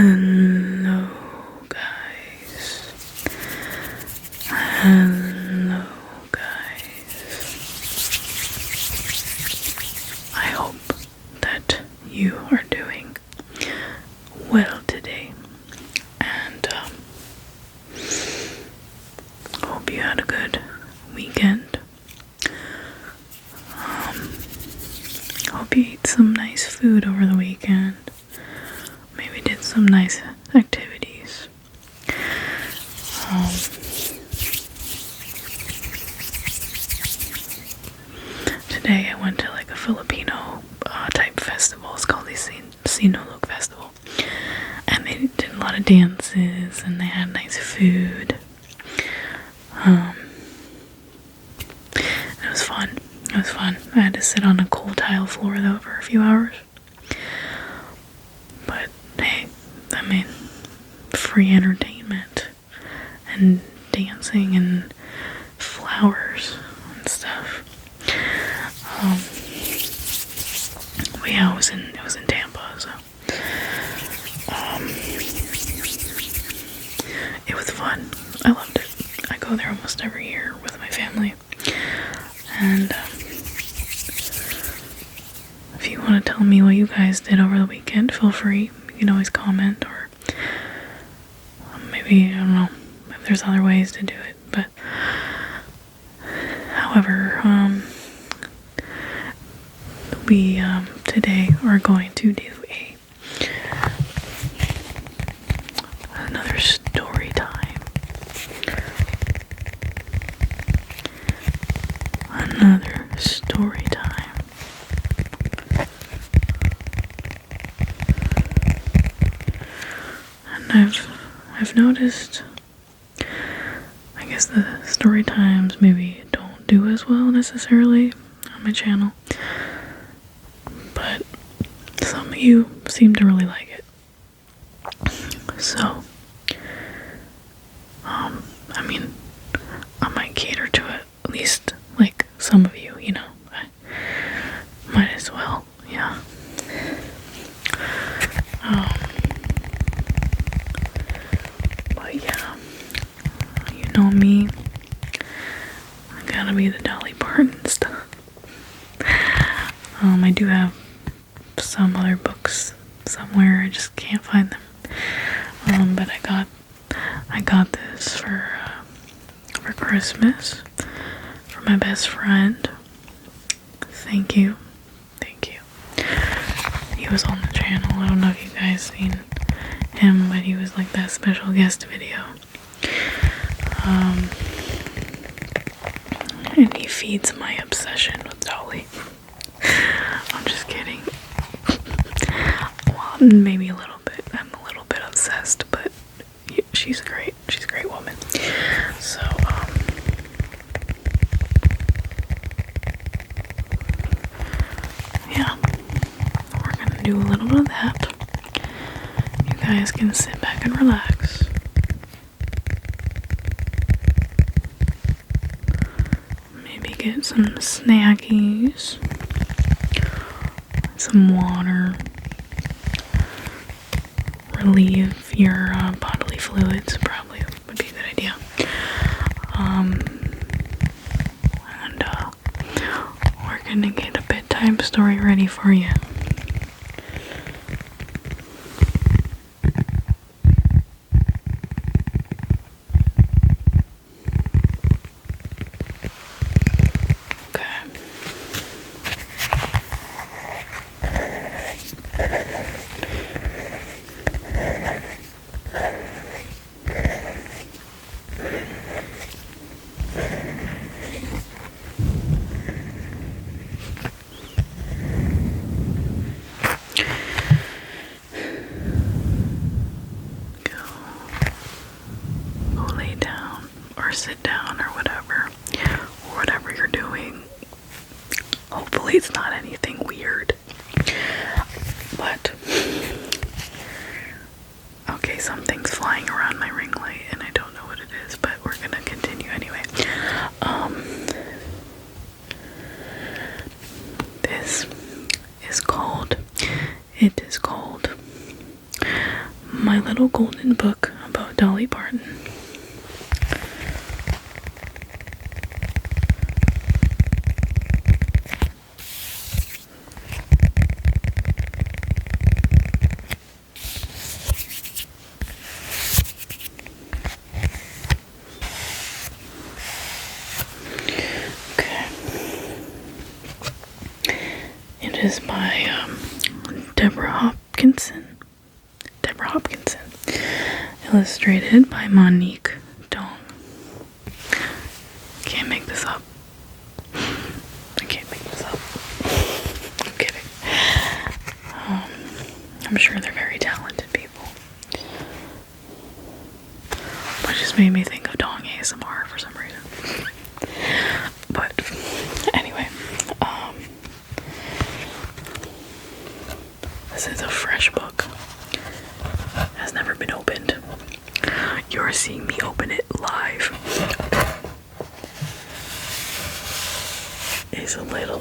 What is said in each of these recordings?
Hello, guys. Hello, guys. I hope that you are doing well today, and hope you had a good weekend. Hope you ate some nice food over the weekend. Maybe did some nice activities. Today I went to like a Filipino type festival. It's called the Sinulog Festival. And they did a lot of dances and they had nice food. It was fun. It was fun. I had to sit on a cold tile floor though for a few hours. But hey, I mean, free entertainment and dancing and flowers and stuff. But yeah, it was in Tampa, so it was fun. I loved it. I go there almost every year with my family. And if you want to tell me what you guys did over the weekend, feel free. You can always comment, or maybe, I don't know, if there's other ways to do it. But however, we today are going to do another story time. Another story time. And I've noticed, I guess the story times maybe don't do as well necessarily on my channel, but some of you seem to really like it. So, I mean, I might cater to it, at least like some of you, you know. I might as well, yeah. But yeah, you know me, I gotta be the Dolly Parton stuff. I do have some other books somewhere, I just can't find them. But I got this for Christmas for my best friend. Thank you. He was on the channel. I don't know if you guys seen him, but he was like that special guest video. And he feeds my obsession with Dolly. I'm just kidding. Well, maybe a little bit. I'm a little bit obsessed, but she's great. She's a great woman. So, yeah. We're gonna do a little bit of that. You guys can sit back and relax. Maybe get some snackies, some water, relieve your bodily fluids, probably would be a good idea. And we're gonna get a bedtime story ready for you. Sit down or whatever you're doing. Hopefully it's not anything weird, but okay, something's flying around my ring light and I don't know what it is, but we're gonna continue anyway. It is called My my little golden book about Dolly Parton. It is by Deborah Hopkinson, illustrated by Monique Dong. Can't make this up. I can't make this up. I'm kidding. I'm sure they're very talented people. But just made me think of Dong ASMR for some reason. But anyway, this is a fresh book. Has never been opened. You're seeing me open it live. It's a little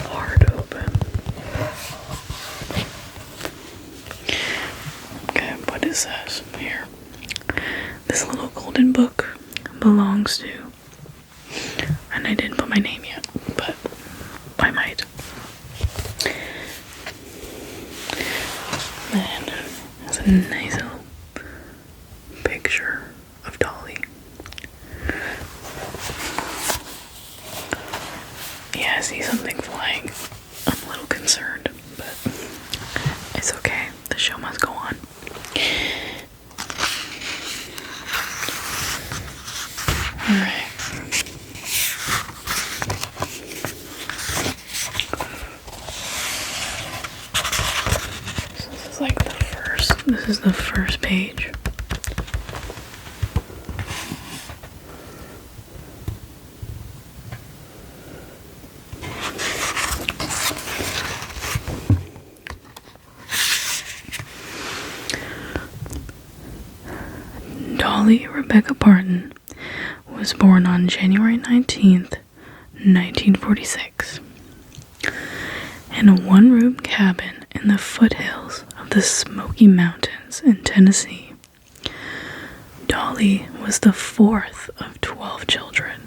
hard to open. Okay, what it says here. This little golden book belongs to, and I didn't put my name yet, but I might. And it's a nice little picture of Dolly. Yeah, I see something flying. I'm a little concerned, but it's okay. The show must go on. Alright. This is the first page. Dolly Rebecca Parton was born on January 19th, 1946, in a one-room cabin in the foothills of the Smoky Mountains in Tennessee. Dolly was the fourth of 12 children.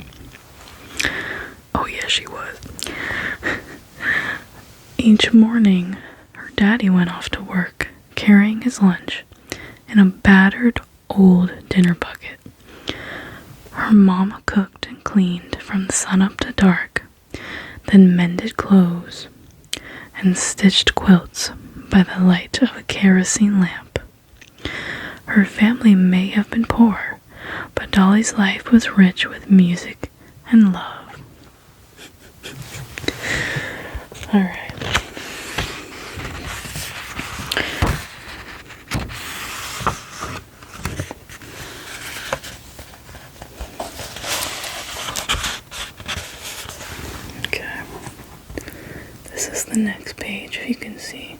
Oh yeah, she was. Each morning, her daddy went off to work, carrying his lunch in a battered old dinner bucket. Her mama cooked and cleaned from the sun up to dark, then mended clothes and stitched quilts by the light of a kerosene lamp. Her family may have been poor, but Dolly's life was rich with music and love. Alright. Okay. This is the next page, if you can see.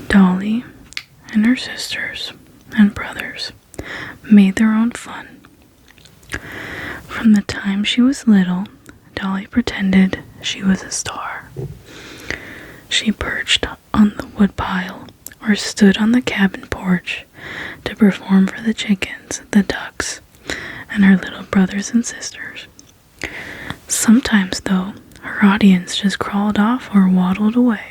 Dolly and her sisters and brothers made their own fun. From the time she was little, Dolly pretended she was a star. She perched on the woodpile or stood on the cabin porch to perform for the chickens, the ducks, and her little brothers and sisters. Sometimes, though, her audience just crawled off or waddled away.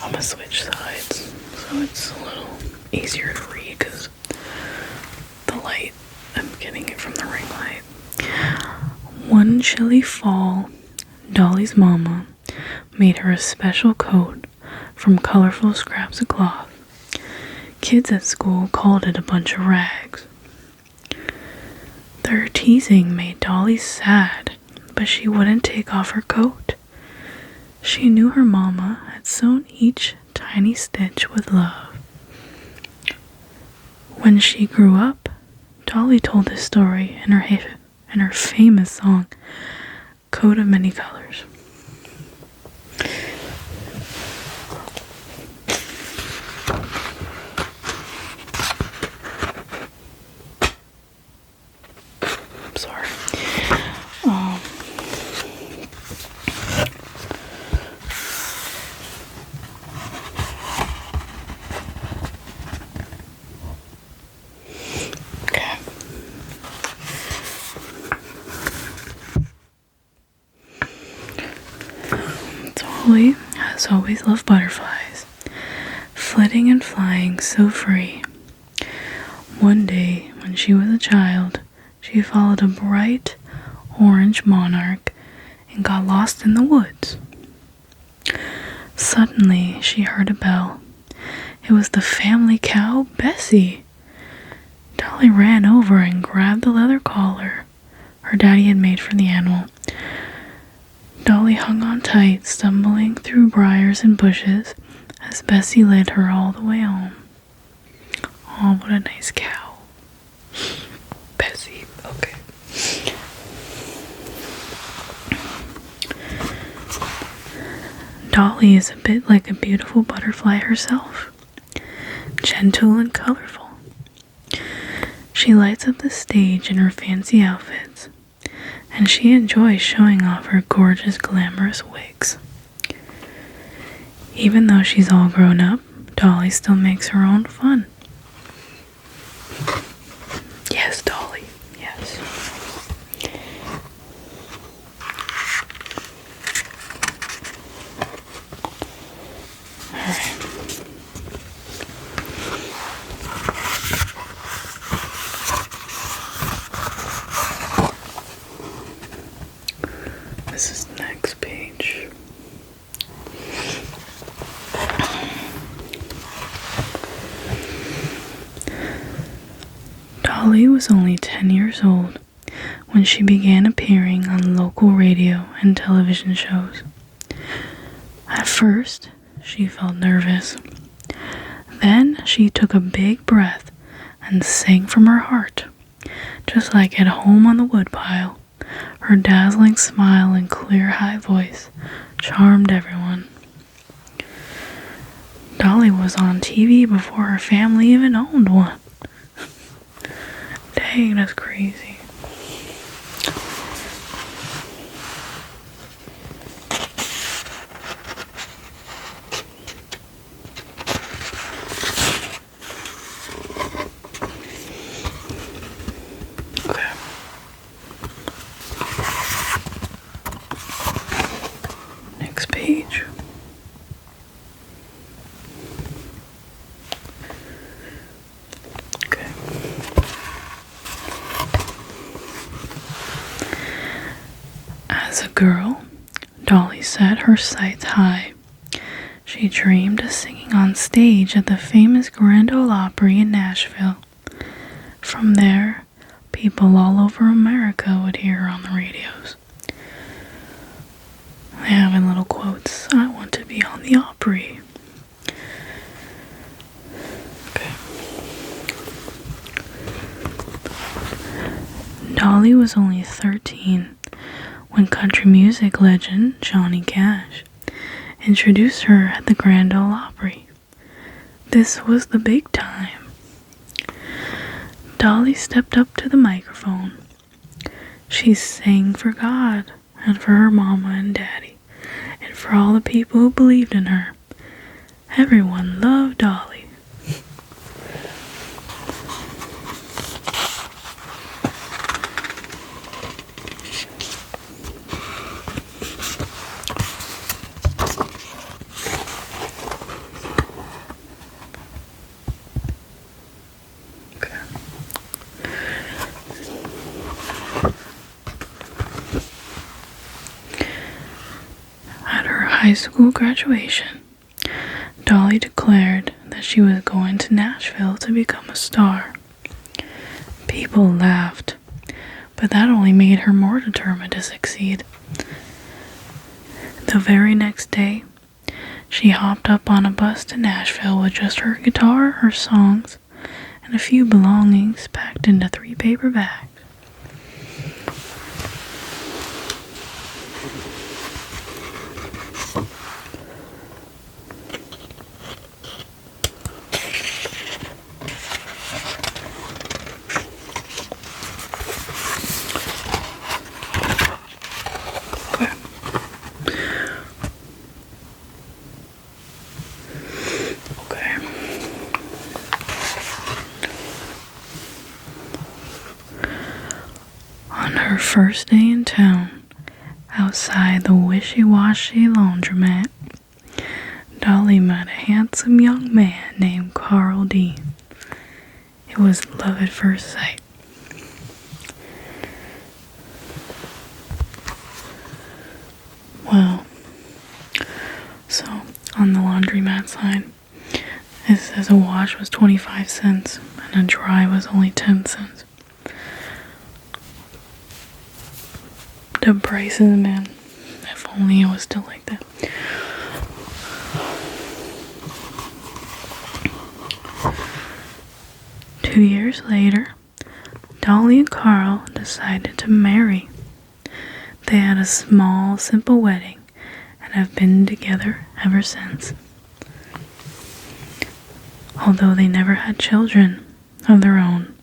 I'm gonna switch sides so it's a little easier to read because the light, I'm getting it from the ring light. One chilly fall, Dolly's mama made her a special coat from colorful scraps of cloth. Kids at school called it a bunch of rags. Their teasing made Dolly sad, but she wouldn't take off her coat. She knew her mama had sewn each tiny stitch with love. When she grew up, Dolly told this story in her famous song, Coat of Many Colors. Dolly has always loved butterflies, flitting and flying so free. One day, when she was a child, she followed a bright orange monarch and got lost in the woods. Suddenly, she heard a bell. It was the family cow, Bessie. Dolly ran over and grabbed the leather collar her daddy had made for the animal. Dolly hung on tight, stumbling through briars and bushes as Bessie led her all the way home. Oh, what a nice cow. Bessie, okay. Dolly is a bit like a beautiful butterfly herself, gentle and colorful. She lights up the stage in her fancy outfits, and she enjoys showing off her gorgeous, glamorous wigs. Even though she's all grown up, Dolly still makes her own fun. Yes, Dolly, yes. Alright. This is the next page. Dolly was only 10 years old when she began appearing on local radio and television shows. At first, she felt nervous. Then she took a big breath and sang from her heart, just like at home on the woodpile. Her dazzling smile and clear, high voice charmed everyone. Dolly was on TV before her family even owned one. Dang, that's crazy. Okay. Next page. Okay. As a girl, Dolly set her sights high. She dreamed of singing on stage at the famous Grand Ole Opry in Nashville. From there, people all over America would hear her on the radios. I have in little quotes, "I want to be on the Opry." Okay. Dolly was only 13 when country music legend Johnny Cash introduced her at the Grand Ole Opry. This was the big time. Dolly stepped up to the microphone. She sang for God and for her mama and daddy and for all the people who believed in her. Everyone loved Dolly. High school graduation, Dolly declared that she was going to Nashville to become a star. People laughed, but that only made her more determined to succeed. The very next day, she hopped up on a bus to Nashville with just her guitar, her songs, and a few belongings packed into 3 paper bags. On her first day in town, outside the wishy-washy laundromat, Dolly met a handsome young man named Carl Dean. It was love at first sight. Well, so on the laundromat sign, it says a wash was 25 cents and a dry was only 10 cents. The prices, man, if only it was still like that. Two years later, Dolly and Carl decided to marry. They had a small, simple wedding and have been together ever since. Although they never had children of their own,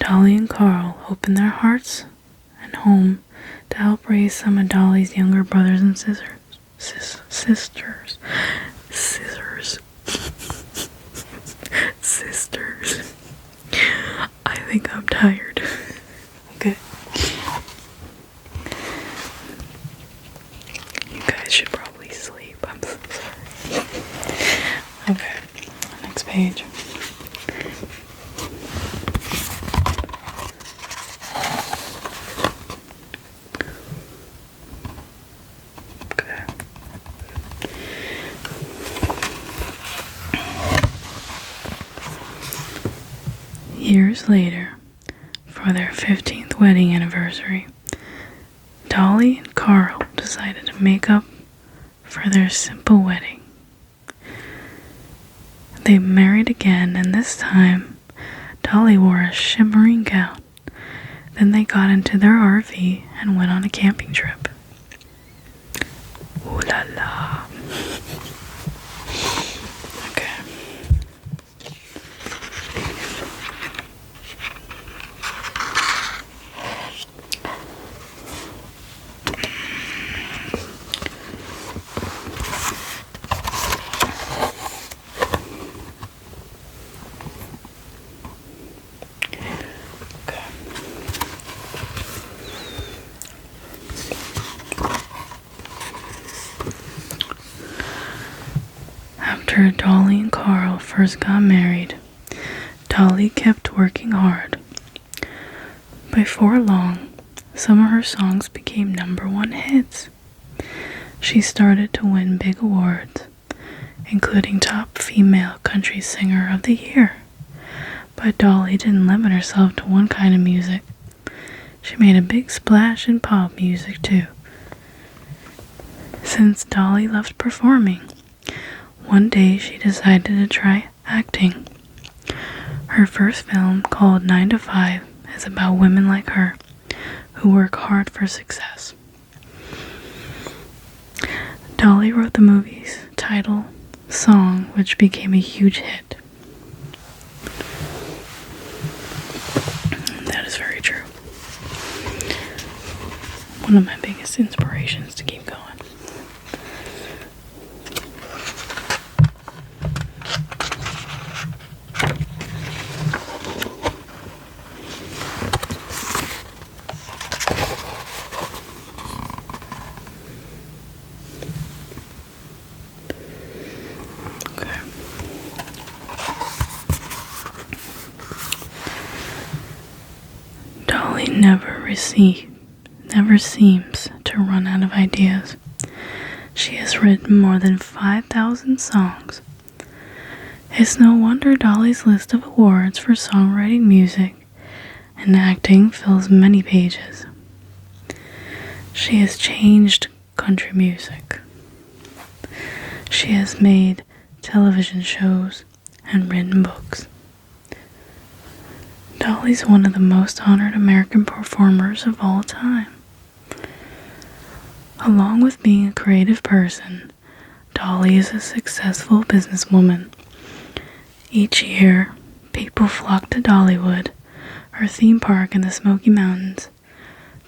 Dolly and Carl opened their hearts and home to help raise some of Dolly's younger brothers and sisters. Sisters. I think I'm tired. Okay. You guys should probably sleep. I'm so sorry. Okay. Next page. Years later, for their 15th wedding anniversary, Dolly and Carl decided to make up for their simple wedding. They married again, and this time, Dolly wore a shimmering gown. Then they got into their RV and went on a camping trip. Ooh la la. Okay. After Dolly and Carl first got married, Dolly kept working hard. Before long, some of her songs became #1 hits. She started to win big awards, including Top Female Country Singer of the Year. But Dolly didn't limit herself to one kind of music. She made a big splash in pop music too. Since Dolly loved performing, one day she decided to try acting. Her first film, called 9 to 5, is about women like her who work hard for success. Dolly wrote the movie's title song, which became a huge hit. That is very true. One of my biggest inspirations to keep going. Dolly never seems to run out of ideas. She has written more than 5,000 songs. It's no wonder Dolly's list of awards for songwriting, music, and acting fills many pages. She has changed country music. She has made television shows and written books. Dolly's one of the most honored American performers of all time. Along with being a creative person, Dolly is a successful businesswoman. Each year, people flock to Dollywood, her theme park in the Smoky Mountains.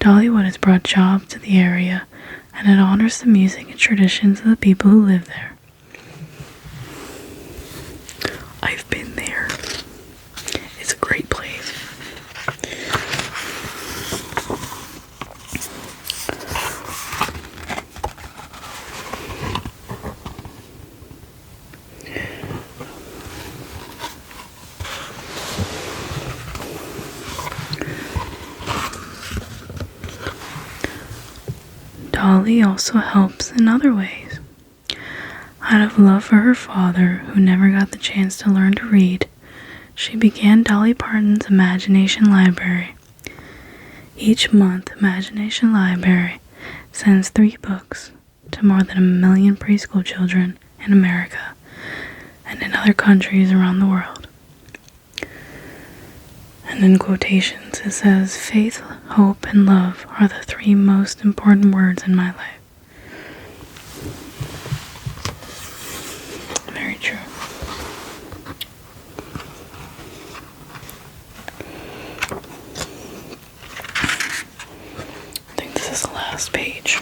Dollywood has brought jobs to the area, and it honors the music and traditions of the people who live there. I've been there. It's a great place. Dolly also helps in other ways. Out of love for her father, who never got the chance to learn to read, she began Dolly Parton's Imagination Library. Each month, Imagination Library sends 3 books to more than 1 million preschool children in America and in other countries around the world. And in quotations, it says, "Faith, hope, and love are the 3 most important words in my life." Very true. I think this is the last page.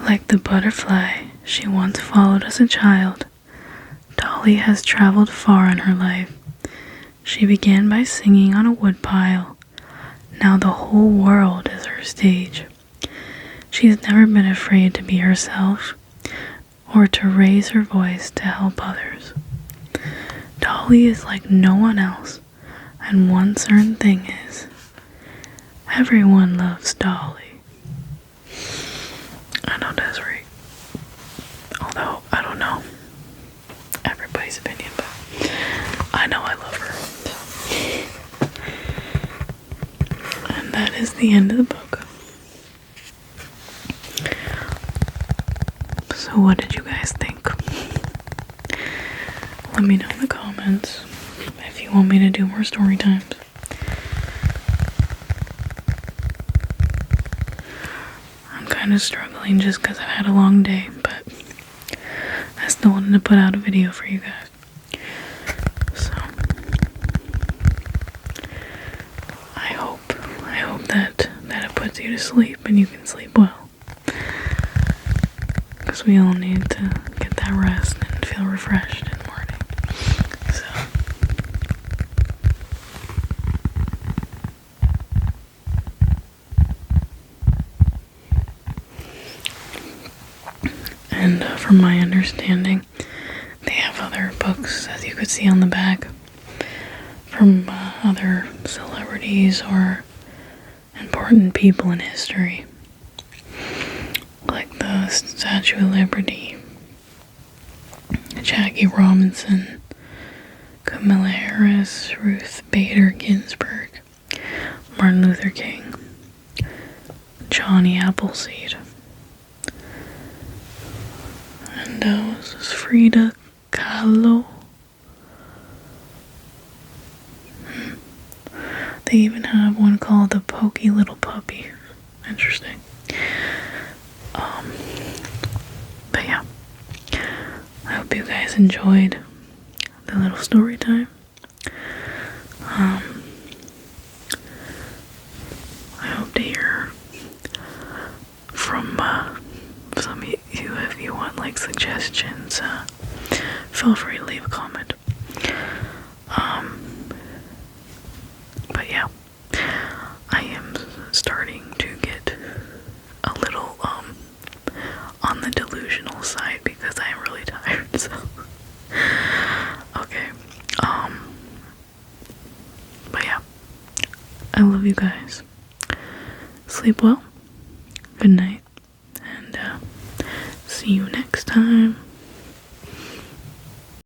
Like the butterfly she once followed as a child, Dolly has traveled far in her life. She began by singing on a woodpile. Now the whole world is her stage. She's never been afraid to be herself or to raise her voice to help others. Dolly is like no one else, and one certain thing is, everyone loves Dolly. I know that's right. Although, I don't know everybody's opinion, but I know I love her. And that is the end of the book. So what did you guys think? Let me know in the comments if you want me to do more story times. Kind of struggling just because I've had a long day, but I still wanted to put out a video for you guys. So I hope that it puts you to sleep and you can sleep well, because we all need to get that rest and feel refreshed in the morning. So and from my understanding, they have other books, as you could see on the back, from other celebrities or important people in history, like the Statue of Liberty, Jackie Robinson, Kamala Harris, Ruth Bader Ginsburg, Martin Luther King, Johnny Appleseed, and this is Frida Kahlo. They even have one called The Pokey Little Puppy. Interesting. But yeah, I hope you guys enjoyed the little story time. I hope to hear from some of you if you want like suggestions. Feel free to leave a comment. But yeah, I am starting to get a little on the delusional side because I am really tired. So okay. But yeah, I love you guys. Sleep well. Good night.